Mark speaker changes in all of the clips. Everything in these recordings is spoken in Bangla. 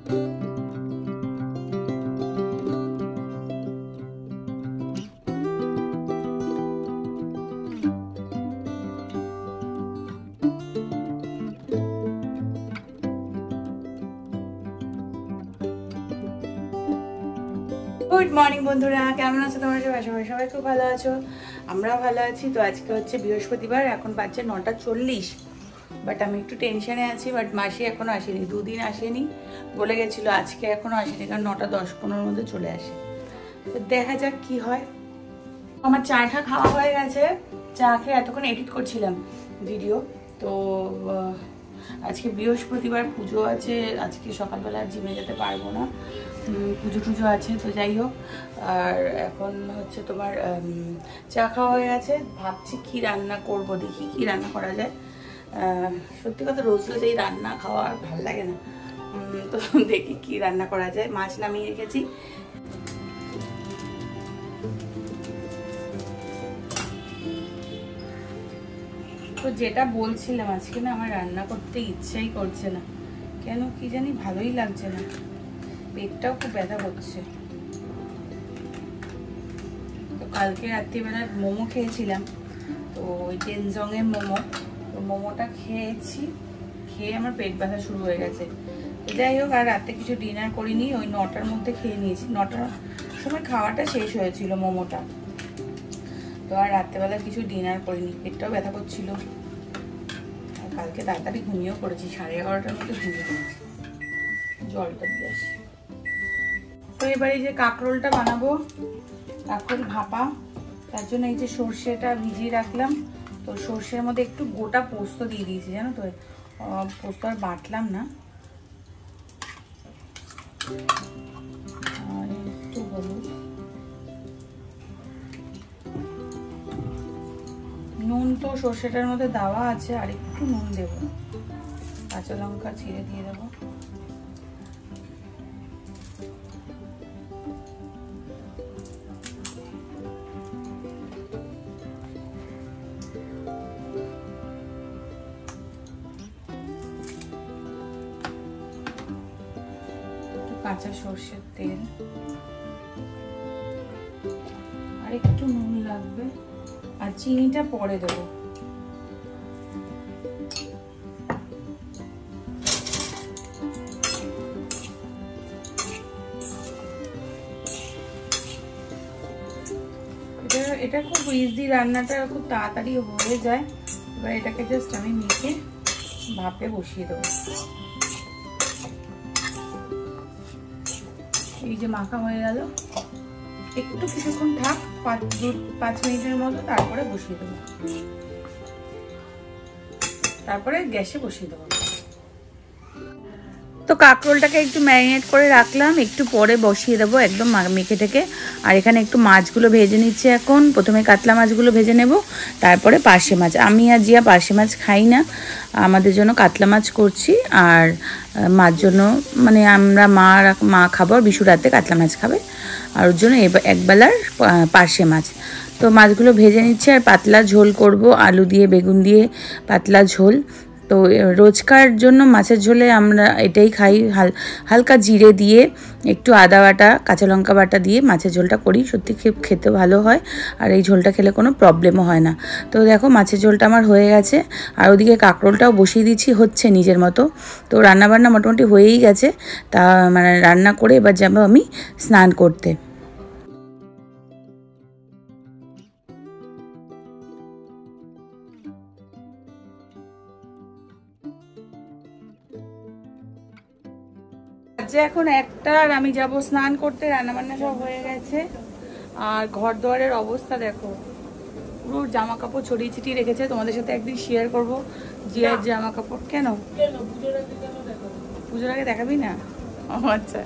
Speaker 1: গুড মর্নিং বন্ধুরা, কেমন আছো তোমরা সবাই? সবাই খুব ভালো আছো, আমরাও ভালো আছি। তো আজকে হচ্ছে বৃহস্পতিবার, এখন বাজছে 9:40। বাট আমি একটু টেনশনে আছি। বাট মাসি এখনো আসেনি, দুদিন আসেনি বলে গেছিলো, আজকে এখনো আসেনি, কারণ 9:10-15 মধ্যে চলে আসে। তো দেখা যাক কি হয়। আমার চাটা খাওয়া হয়ে গেছে, চা খেয়ে এতক্ষণ এডিট করছিলাম ভিডিও। তো আজকে বৃহস্পতিবার, পুজো আছে, আজকে সকালবেলা জিমে যেতে পারবো না, পুজো টুজো আছে। তো যাই হোক, আর এখন হচ্ছে তোমার চা খাওয়া হয়ে গেছে, ভাবছি কি রান্না করব, দেখি কি রান্না করা যায়। সত্যি কথা, রোজ রোজ এই রান্না খাওয়া আর ভালো লাগে না। তো দেখি কি রান্না করা যায়। মাছ নামিয়ে রেখেছি। তো যেটা বলছিলাম, আজকে না আমার রান্না করতে ইচ্ছাই করছে না, কেন কি জানি, ভালোই লাগছে না, পেটটাও খুব ব্যথা করছে। তো কালকে রাত্রিবেলা মোমো খেয়েছিলাম, তো ওই টেনজংয়ের মোমো, তো মোমোটা খেয়েছি, খেয়ে আমার পেট ব্যথা শুরু হয়ে গেছে। যাই হোক, আর রাতে কিছু ডিনার করিনি, ওই 9টার মধ্যে খেয়ে নিয়েছি, 9টার সময় খাওয়াটা শেষ হয়েছিল মোমোটা। তো আর রাত্রেবেলা কিছু ডিনার করিনি, পেটটাও ব্যথা করছিল। আর কালকে তাড়াতাড়ি ঘুমিয়েও পড়েছি, 11:30টার মধ্যে ঘুমিয়ে পড়েছি। জলটা দিয়ে আসি। তো এবার এই যে কাঁকরোলটা বানাবো, কাঁকরোল ভাপা, তার জন্য এই যে সর্ষেটা ভিজিয়ে রাখলাম। তো সর্ষের মধ্যে একটু গোটা পোস্ত দিয়ে দিয়েছি, জানো তো, পোস্ত আর বাটলাম না। আর একটু হলুদ, নুন তো সর্ষেটার মধ্যে দেওয়া আছে, আর একটু নুন দেব, কাঁচা লঙ্কা ছিঁড়ে দিয়ে দেবো। কাঁচা সর্ষের তেল, আর একটু নুন লাগবে, আর চিনিটা পরে দেবো। এটা খুব ইজি, রান্নাটা খুব তাড়াতাড়ি হয়ে যায়। এবার এটাকে জাস্ট আমি মেখে ভাপে বসিয়ে দেবো। এই যে মাখা হয়ে গেল, একটু কিছুক্ষণ থাক, 5 মিনিটের মতো, তারপরে বসিয়ে দেবো, তারপরে গ্যাসে বসিয়ে দেবো। তো কাঁকরোলটাকে একটু ম্যারিনেট করে রাখলাম, একটু পরে বসিয়ে দেবো একদম মেখে থেকে। আর এখানে একটু মাছগুলো ভেজে নিচ্ছি এখন। প্রথমে কাতলা মাছগুলো ভেজে নেব, তারপরে পার্শে মাছ। আমি আর জিয়া পার্শে মাছ খাই না, আমাদের জন্য কাতলা মাছ করছি। আর মার জন্য, মানে আমরা মা খাবো, আর বিশু রাতে কাতলা মাছ খাবে, আর ওর জন্য একবেলার পার্শে মাছ। তো মাছগুলো ভেজে নিচ্ছি, আর পাতলা ঝোল করব, আলু দিয়ে বেগুন দিয়ে পাতলা ঝোল। তো রোজকার জন্য মাছের ঝোলে আমরা এটাই খাই, হালকা জিরে দিয়ে, একটু আদা বাটা, কাঁচা লঙ্কা বাটা দিয়ে মাছের ঝোলটা করি। সত্যি খেতে ভালো হয়, আর এই ঝোলটা খেলে কোনো প্রবলেমও হয় না। তো দেখো, মাছের ঝোলটা আমার হয়ে গেছে, আর ওদিকে কাঁকরোলটাও বসিয়ে দিচ্ছি, হচ্ছে নিজের মতো। তো রান্নাবান্না মোটামুটি হয়েই গেছে। তা মানে রান্না করে এবার যাবো আমি স্নান করতে। এখন 1টা, আর আমি যাব স্নান করতে। রান্নাবান্না সব হয়ে গেছে, আর ঘর দুয়ারের অবস্থা দেখো, পুরো জামা কাপড় ছড়িয়ে ছিটিয়ে রেখেছে। তোমাদের সাথে একদিন শেয়ার করবো জিয়ার জামা কাপড়। কেন পুজোর আগে দেখাবি না? আচ্ছা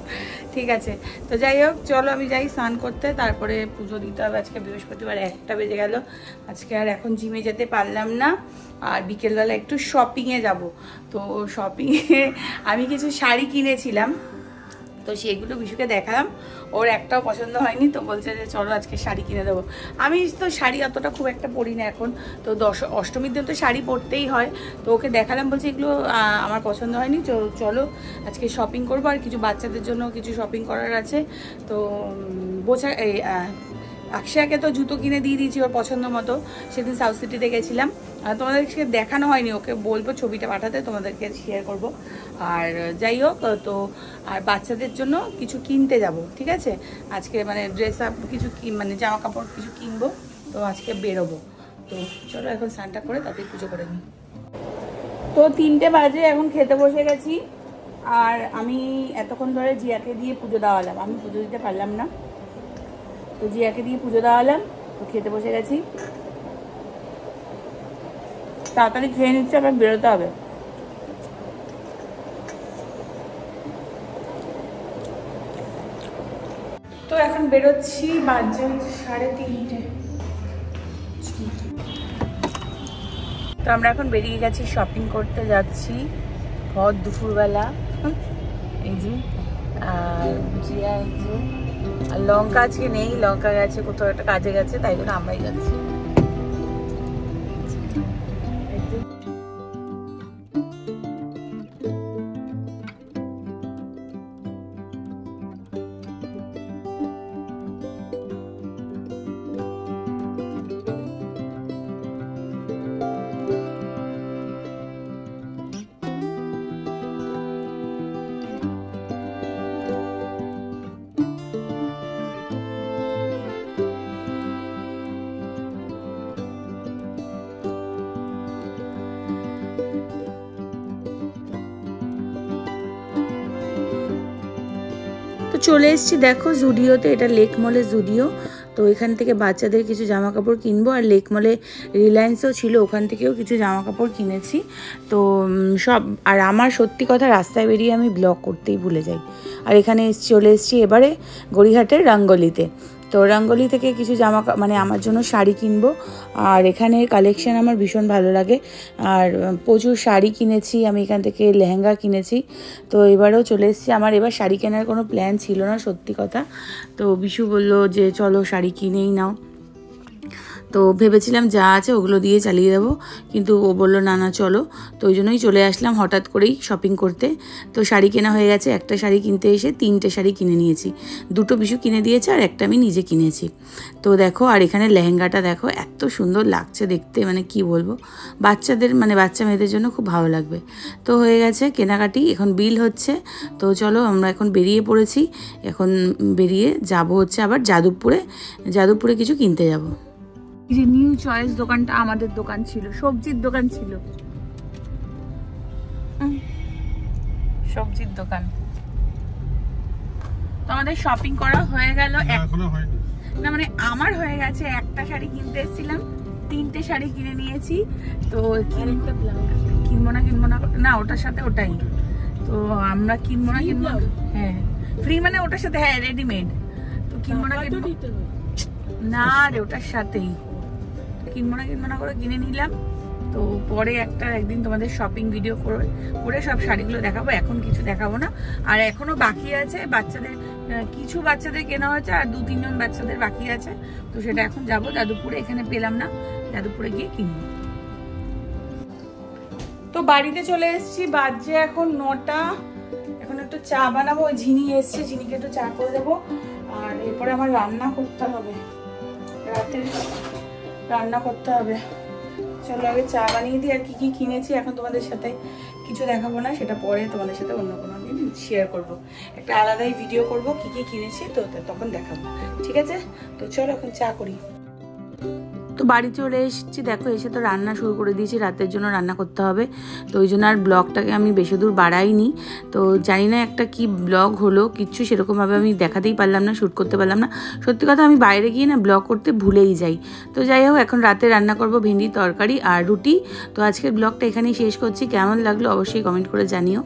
Speaker 1: ঠিক আছে। তো যাই হোক, চলো আমি যাই স্নান করতে, তারপরে পুজো দিতে হবে। আজকে বৃহস্পতিবার, 1টা বেজে গেল। আজকে আর এখন জিমে যেতে পারলাম না, আর বিকেলবেলা একটু শপিংয়ে যাব। তো শপিংয়ে আমি কিছু শাড়ি কিনেছিলাম, তো সেগুলো বিশুকে দেখালাম, ওর একটাও পছন্দ হয়নি। তো বলছে যে চলো আজকে শাড়ি কিনে দেবো। আমি তো শাড়ি অতটা খুব একটা পরি না এখন, তো অষ্টমীর দিন তো শাড়ি পরতেই হয়। তো ওকে দেখালাম, বলছে এগুলো আমার পছন্দ হয়নি, চলো আজকে শপিং করবো, আর কিছু বাচ্চাদের জন্য কিছু শপিং করার আছে। তো বোঝা এই আকশাকে তো জুতো কিনে দিয়ে দিয়েছি ওর পছন্দ মতো, সেদিন সাউথ সিটিতে গেছিলাম। তোমাদেরকে দেখানো হয়নি, ওকে বলবো ছবিটা পাঠাতে, তোমাদেরকে শেয়ার করব। আর যাই হোক, তো আর বাচ্চাদের জন্য কিছু কিনতে যাব, ঠিক আছে আজকে, মানে ড্রেস আপ কিছু মানে জামা কাপড় কিছু কিনবো, তো আজকে বেরোবো। তো চলো এখন স্নানটা করে তাতে পুজো করে নিই। তো 3টে বাজে, এখন খেতে বসে গেছি। আর আমি এতক্ষণ ধরে জিয়াকে দিয়ে পুজো দেওয়ালাম, আমি পুজো দিতে পারলাম না, তো জিয়াকে দিয়ে পুজো দেওয়ালাম। তো খেতে বসে গেছি, তাড়াতাড়ি খেয়ে নিচ্ছে, আবার বেরোতে হবে। তো এখন বেরোচ্ছি, বাজে 3:30। তো আমরা এখন বেরিয়ে গেছি, শপিং করতে যাচ্ছি ভর দুপুরবেলা। এই যে আর জিয়া, এই যে আর লঙ্কা আজকে নেই, লঙ্কা গেছে কোথাও একটা কাজে গেছে, তাই জন্য আমরাই যাচ্ছি। চলে এসেছি দেখো জুডিওতে, এটা লেক মলের জুডিও। তো এখান থেকে বাচ্চাদের কিছু জামা কাপড় কিনবো, আর লেক মলে রিলায়েন্সও ছিল, ওখান থেকেও কিছু জামা কাপড় কিনেছি। তো সব, আর আমার সত্যি কথা রাস্তায় বেরিয়ে আমি ব্লগ করতেই ভুলে যাই। আর এখানে চলে এসেছি এবারে গড়িয়াহাটের রঙ্গোলিতে। তো রঙ্গোলি থেকে কিছু মানে আমার জন্য শাড়ি কিনবো, আর এখানে কালেকশান আমার ভীষণ ভালো লাগে, আর প্রচুর শাড়ি কিনেছি আমি এখান থেকে, লেহেঙ্গা কিনেছি। তো এবারেও চলে এসেছি, আমার এবার শাড়ি কেনার কোনো প্ল্যান ছিল না সত্যি কথা। তো বিশু বললো যে চলো শাড়ি কিনেই নাও, তো ভেবেছিলাম যা আছে ওগুলো দিয়ে চালিয়ে দেবো, কিন্তু ও বললো না না চলো। তো ওই জন্যই চলে আসলাম হঠাৎ করেই শপিং করতে। তো শাড়ি কেনা হয়ে গেছে, একটা শাড়ি কিনতে এসে 3টে শাড়ি কিনে নিয়েছি, 2টো বিশু কিনে দিয়েছে আর একটা আমি নিজে কিনেছি। তো দেখো, আর এখানে লেহেঙ্গাটা দেখো এত সুন্দর লাগছে দেখতে, মানে কি বলবো, বাচ্চাদের মানে বাচ্চা মেয়েদের জন্য খুব ভালো লাগবে। তো হয়ে গেছে কেনাকাটি, এখন বিল হচ্ছে। তো চলো আমরা এখন বেরিয়ে পড়েছি, এখন বেরিয়ে যাব হচ্ছে আবার যাদবপুরে কিছু কিনতে যাব। এই যে নিউ চয়েস দোকানটা আমাদের দোকান ছিল, সবজির দোকান ছিল, সবজির দোকান। তো আমাদের শপিং করা হয়ে গেল, না মানে আমার হয়ে গেছে, একটা শাড়ি কিনতে এসেছিলাম, 3টে শাড়ি কিনে নিয়েছি। তো কিনবো না না ওটার সাথে ওটাই, তো আমরা কিনবো না, হ্যাঁ ফ্রি মানে ওটার সাথে, হ্যাঁ রেডিমেড। তো কিনবো না না রে, ওটার সাথেই কিনবো না করে কিনে নিলাম। তো পরে একদিন তোমাদের শপিং ভিডিও করে সব শাড়িগুলো দেখাবো, এখন কিছু দেখাবো না। আর এখনো বাকি আছে বাচ্চাদের, কিছু বাচ্চাদের কেনা হয়েছে, আর 2-3 জন বাচ্চাদের বাকি আছে। তো সেটা এখন যাবো যাদবপুরে, এখানে পেলাম না, যাদবপুরে গিয়ে কিনবো। তো বাড়িতে চলে এসেছি, বাজে এখন 9টা। এখন একটু চা বানাবো, ওই ঝিনি এসছে, ঝিনিকে একটু চা করে দেবো। আর এরপরে আমার রান্না করতে হবে, রাতে রান্না করতে হবে। চলো আগে চা বানিয়ে দিই। আর কি কিনেছি এখন তোমাদের সাথে কিছু দেখাবো না, সেটা পরে তোমাদের সাথে অন্য কোনো দিন শেয়ার করবো, একটা আলাদাই ভিডিও করবো কি কিনেছি, তো তখন দেখাবো, ঠিক আছে। তো চলো এখন চা করি। তো বাড়ি চলে এসেছি, দেখো এসে তো রান্না শুরু করে দিয়েছি, রাতের জন্য রান্না করতে হবে। তো ওই জন্য আর ব্লগটাকে আমি বেশি দূর বাড়াইনি। তো জানি না একটা কি ব্লগ হলো, কিচ্ছু সেরকমভাবে আমি দেখাতেই পারলাম না, শ্যুট করতে পারলাম না। সত্যি কথা আমি বাইরে গিয়ে না ব্লগ করতে ভুলেই যাই। তো যাই হোক, এখন রাতে রান্না করব ভেন্ডির তরকারি আর রুটি। তো আজকের ব্লগটা এখানেই শেষ করছি, কেমন লাগলো অবশ্যই কমেন্ট করে জানিও।